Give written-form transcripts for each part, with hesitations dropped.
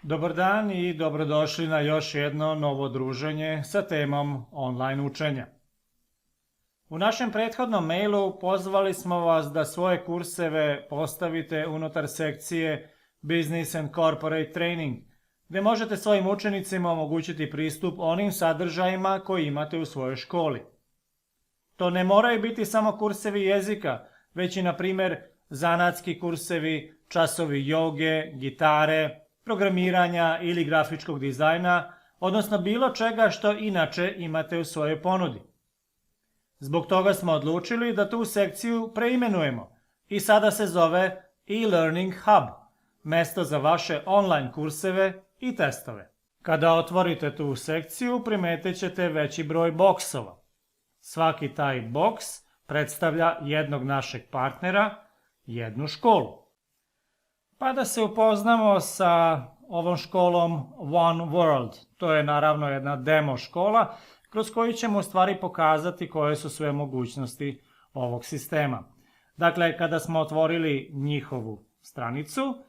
Dobar dan i dobrodošli na još jedno novo druženje sa temom online učenja. U našem prethodnom mailu pozvali smo vas da svoje kurseve postavite unutar sekcije Business and Corporate Training, gdje možete svojim učenicima omogućiti pristup onim sadržajima koji imate u svojoj školi. To ne moraju biti samo kursevi jezika, već i na primjer zanatski kursevi, časovi joge, gitare, programiranja ili grafičkog dizajna, odnosno bilo čega što inače imate u svojoj ponudi. Zbog toga smo odlučili da tu sekciju preimenujemo i sada se zove e-Learning Hub, mesto za vaše online kurseve i testove. Kada otvorite tu sekciju, primetit ćete veći broj boksova. Svaki taj boks predstavlja jednog našeg partnera, jednu školu. Pa da se upoznamo sa ovom školom One World. To je naravno jedna demo škola kroz koju ćemo u stvari pokazati koje su sve mogućnosti ovog sistema. Dakle, kada smo otvorili njihovu stranicu,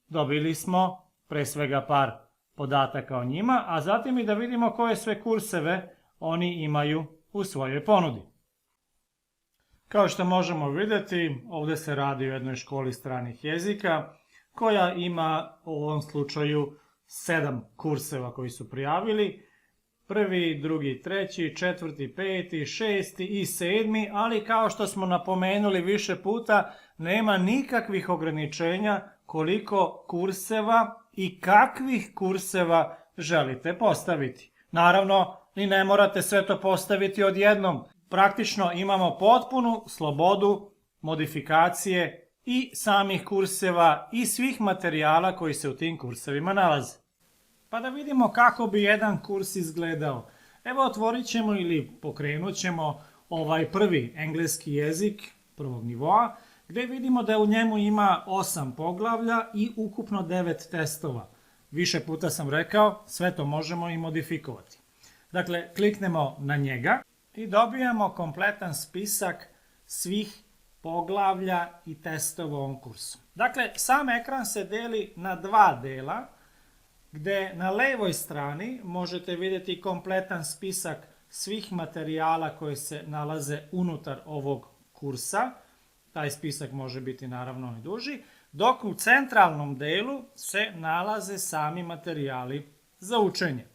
dobili smo pre svega par podataka o njima, a zatim i da vidimo koje sve kurseve oni imaju u svojoj ponudi. Kao što možemo vidjeti, ovdje se radi o jednoj školi stranih jezika koja ima u ovom slučaju 7 kurseva koji su prijavili. 1., 2., 3., 4., 5., 6. i 7. ali kao što smo napomenuli više puta, nema nikakvih ograničenja koliko kurseva i kakvih kurseva želite postaviti. Naravno, ni ne morate sve to postaviti odjednom. Praktično imamo potpunu slobodu modifikacije i samih kurseva i svih materijala koji se u tim kursevima nalaze. Pa da vidimo kako bi jedan kurs izgledao. Evo otvorit ćemo ili pokrenut ćemo ovaj prvi engleski jezik prvog nivoa, gdje vidimo da u njemu ima 8 poglavlja i ukupno 9 testova. Više puta sam rekao, sve to možemo i modifikovati. Dakle, kliknemo na njega i dobijamo kompletan spisak svih poglavlja i testova u ovom kursu. Dakle, sam ekran se deli na dva dela, gdje na levoj strani možete vidjeti kompletan spisak svih materijala koji se nalaze unutar ovog kursa. Taj spisak može biti naravno i duži, dok u centralnom delu se nalaze sami materijali za učenje.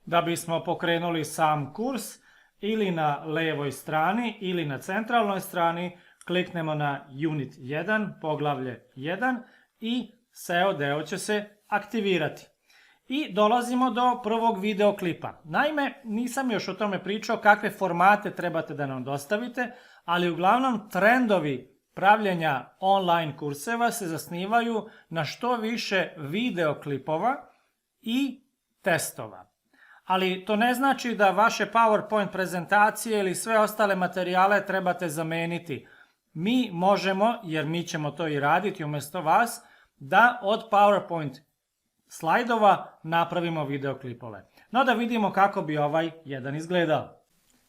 Da bismo pokrenuli sam kurs, ili na levoj strani ili na centralnoj strani kliknemo na Unit 1, poglavlje 1 i SEO deo će se aktivirati. I dolazimo do prvog videoklipa. Naime, nisam još o tome pričao kakve formate trebate da nam dostavite, ali uglavnom trendovi pravljenja online kurseva se zasnivaju na što više videoklipova i testova. Ali to ne znači da vaše PowerPoint prezentacije ili sve ostale materijale trebate zameniti. Mi možemo, jer mi ćemo to i raditi umjesto vas, da od PowerPoint slajdova napravimo videoklipove. No da vidimo kako bi ovaj jedan izgledao.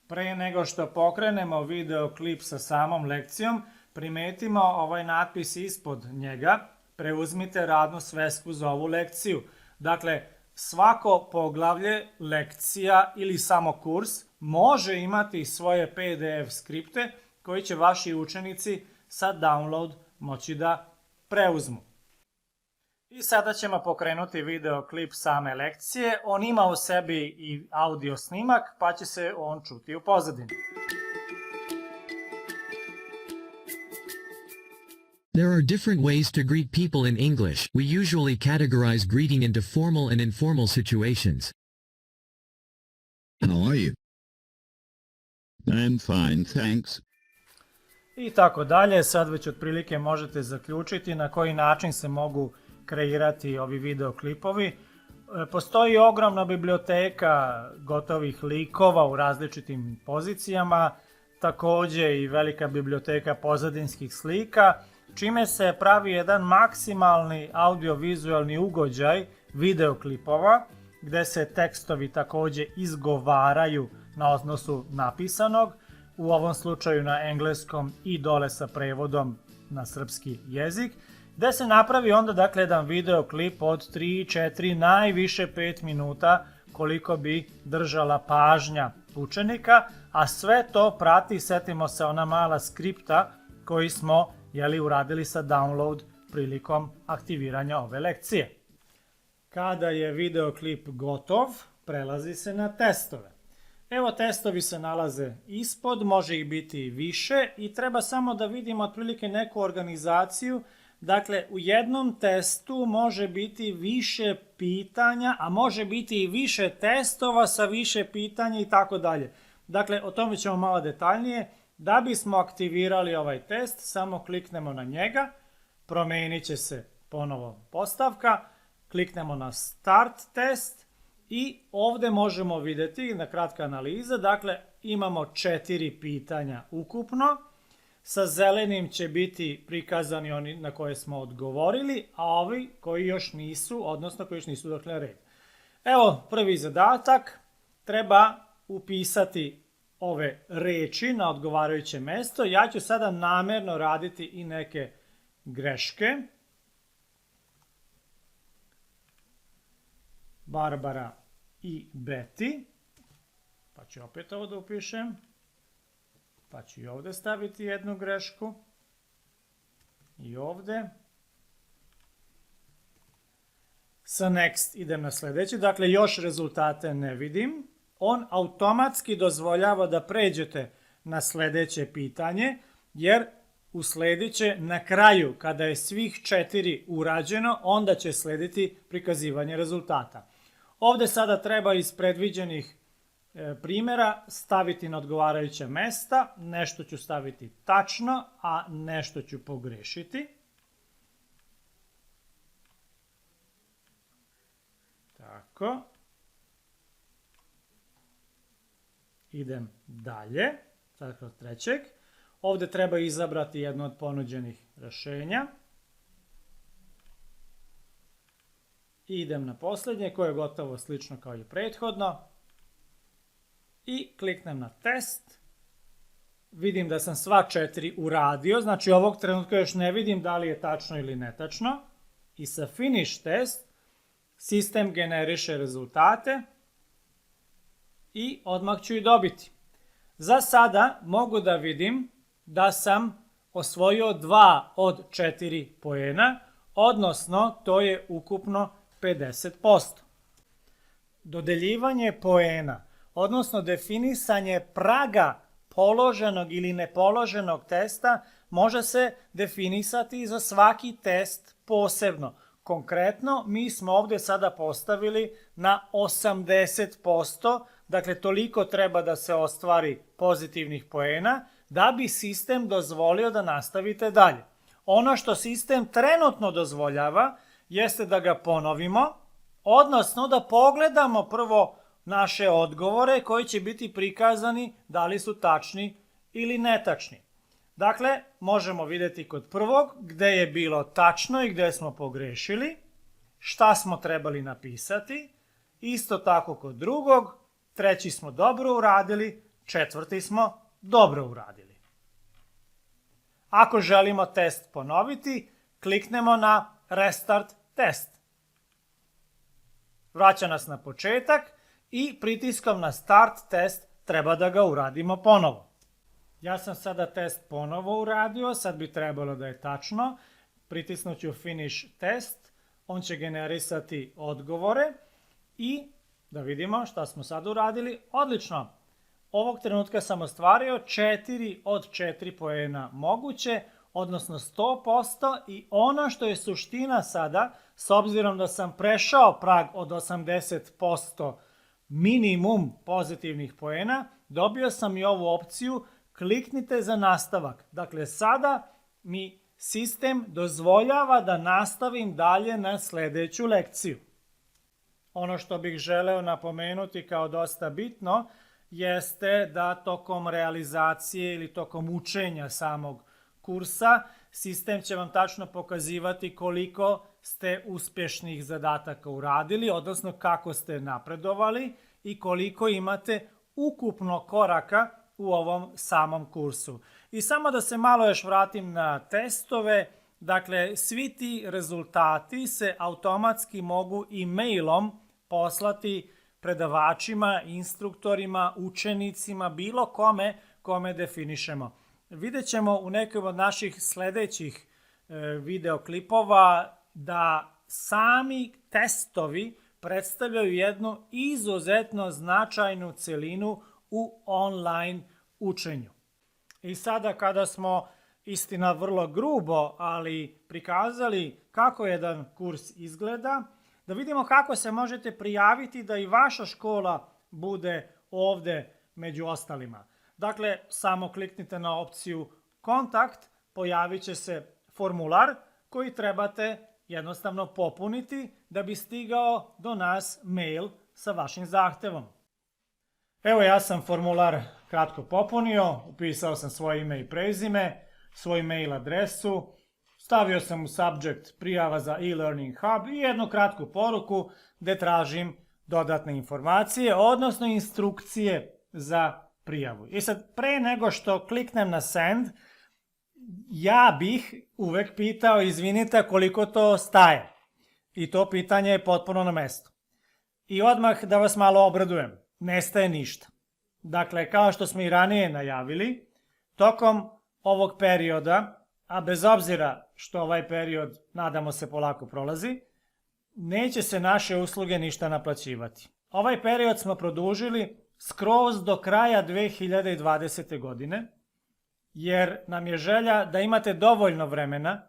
Pre nego što pokrenemo videoklip sa samom lekcijom, primetimo ovaj natpis ispod njega, preuzmite radnu svesku za ovu lekciju. Dakle, svako poglavlje, lekcija ili samo kurs može imati svoje PDF skripte koji će vaši učenici sa download moći da preuzmu. I sada ćemo pokrenuti videoklip same lekcije. On ima u sebi i audio snimak, pa će se on čuti u pozadini. There are different ways to greet people in English. We usually categorize greeting into formal and informal situations. How are you? I'm fine, thanks. I tako dalje. Sad već otprilike možete zaključiti na koji način se mogu kreirati ovi videoklipovi. Postoji ogromna biblioteka gotovih likova u različitim pozicijama, također i velika biblioteka pozadinskih slika, čime se pravi jedan maksimalni audiovizualni ugođaj videoklipova, gdje se tekstovi također izgovaraju na odnosu napisanog, u ovom slučaju na engleskom i dole sa prevodom na srpski jezik. gde se napravi onda dakle jedan videoklip od 3, 4, najviše 5 minuta koliko bi držala pažnja učenika, a sve to prati, setimo se ona mala skripta koji smo uradili sa download prilikom aktiviranja ove lekcije. Kada je videoklip gotov, prelazi se na testove. Evo, testovi se nalaze ispod, može ih biti i više i treba samo da vidimo otprilike neku organizaciju. Dakle, u jednom testu može biti više pitanja, a može biti i više testova sa više pitanja i tako dalje. Dakle, o tome ćemo malo detaljnije. Da bismo aktivirali ovaj test, samo kliknemo na njega, promenit će se ponovo postavka, kliknemo na Start test i ovdje možemo vidjeti na kratka analiza, dakle imamo 4 pitanja ukupno, sa zelenim će biti prikazani oni na koje smo odgovorili, a ovi koji još nisu, odnosno koji još nisu dokle red. Evo, prvi zadatak, treba upisati ove reči na odgovarajuće mesto. Ja ću sada namjerno raditi i neke greške. Barbara i Betty. Pa ću opet ovo da upišem. Pa ću i ovdje staviti jednu grešku. I ovdje. Sa next idem na sljedeći. Dakle, još rezultate ne vidim. On automatski dozvoljava da pređete na sljedeće pitanje, jer usledit će na kraju, kada je svih 4 urađeno, onda će slediti prikazivanje rezultata. Ovdje sada treba iz predviđenih primjera staviti na odgovarajuća mesta. Nešto ću staviti tačno, a nešto ću pogrešiti. Tako. Idem dalje, sad kod trećeg. Ovdje treba izabrati jedno od ponuđenih rješenja. I idem na posljednje koje je gotovo slično kao i prethodno. I kliknem na test. Vidim da sam sva 4 uradio, znači ovog trenutka još ne vidim da li je tačno ili netačno. I sa finish test sistem generiše rezultate. I odmah ću ih dobiti. Za sada mogu da vidim da sam osvojio 2 od 4 poena, odnosno to je ukupno 50%. Dodeljivanje poena, odnosno definisanje praga položenog ili nepoloženog testa, može se definisati za svaki test posebno. Konkretno, mi smo ovdje sada postavili na 80%, dakle toliko treba da se ostvari pozitivnih poena da bi sistem dozvolio da nastavite dalje. Ono što sistem trenutno dozvoljava jeste da ga ponovimo, odnosno da pogledamo prvo naše odgovore koji će biti prikazani da li su tačni ili netačni. Dakle, možemo vidjeti kod prvog gdje je bilo tačno i gdje smo pogrešili, šta smo trebali napisati, isto tako kod drugog, treći smo dobro uradili, četvrti smo dobro uradili. Ako želimo test ponoviti, kliknemo na Restart test. Vraća nas na početak i pritiskom na Start test treba da ga uradimo ponovo. Ja sam sada test ponovo uradio, sad bi trebalo da je tačno. Pritisnut ću Finish test, on će generisati odgovore i da vidimo šta smo sad uradili. Odlično! Ovog trenutka sam ostvario 4 od 4 poena moguće, odnosno 100%, i ono što je suština sada, s obzirom da sam prešao prag od 80% minimum pozitivnih poena, dobio sam i ovu opciju kliknite za nastavak. Dakle, sada mi sistem dozvoljava da nastavim dalje na sljedeću lekciju. Ono što bih želeo napomenuti kao dosta bitno jeste da tokom realizacije ili tokom učenja samog kursa sistem će vam tačno pokazivati koliko ste uspješnih zadataka uradili, odnosno kako ste napredovali i koliko imate ukupno koraka u ovom samom kursu. I samo da se malo još vratim na testove. Dakle, svi ti rezultati se automatski mogu e-mailom poslati predavačima, instruktorima, učenicima, bilo kome definišemo. Vidjet ćemo u nekom od naših sledećih videoklipova da sami testovi predstavljaju jednu izuzetno značajnu celinu u online učenju. I sada kada smo, istina vrlo grubo, ali prikazali kako jedan kurs izgleda, da vidimo kako se možete prijaviti da i vaša škola bude ovde među ostalima. Dakle, samo kliknite na opciju Kontakt, pojavit će se formular koji trebate jednostavno popuniti da bi stigao do nas mail sa vašim zahtevom. Evo, ja sam formular kratko popunio, upisao sam svoje ime i prezime, svoju mail adresu, stavio sam u subject prijava za e-learning hub i jednu kratku poruku gde tražim dodatne informacije, odnosno instrukcije za prijavu. I sad, pre nego što kliknem na send, ja bih uvek pitao, izvinite, koliko to staje. I to pitanje je potpuno na mestu. I odmah da vas malo obradujem, ne staje ništa. Dakle, kao što smo i ranije najavili, tokom ovog perioda, a bez obzira što ovaj period, nadamo se, polako prolazi, neće se naše usluge ništa naplaćivati. Ovaj period smo produžili skroz do kraja 2020. godine, jer nam je želja da imate dovoljno vremena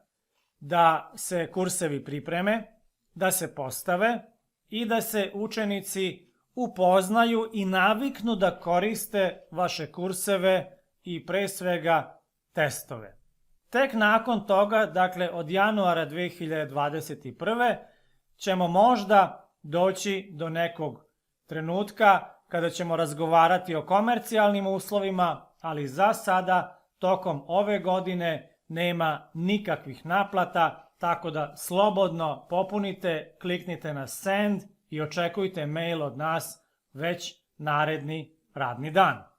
da se kursevi pripreme, da se postave i da se učenici upoznaju i naviknu da koriste vaše kurseve i pre svega testove. Tek nakon toga, dakle od januara 2021. ćemo možda doći do nekog trenutka kada ćemo razgovarati o komercijalnim uslovima, ali za sada, tokom ove godine, nema nikakvih naplata, tako da slobodno popunite, kliknite na send i očekujte mail od nas već naredni radni dan.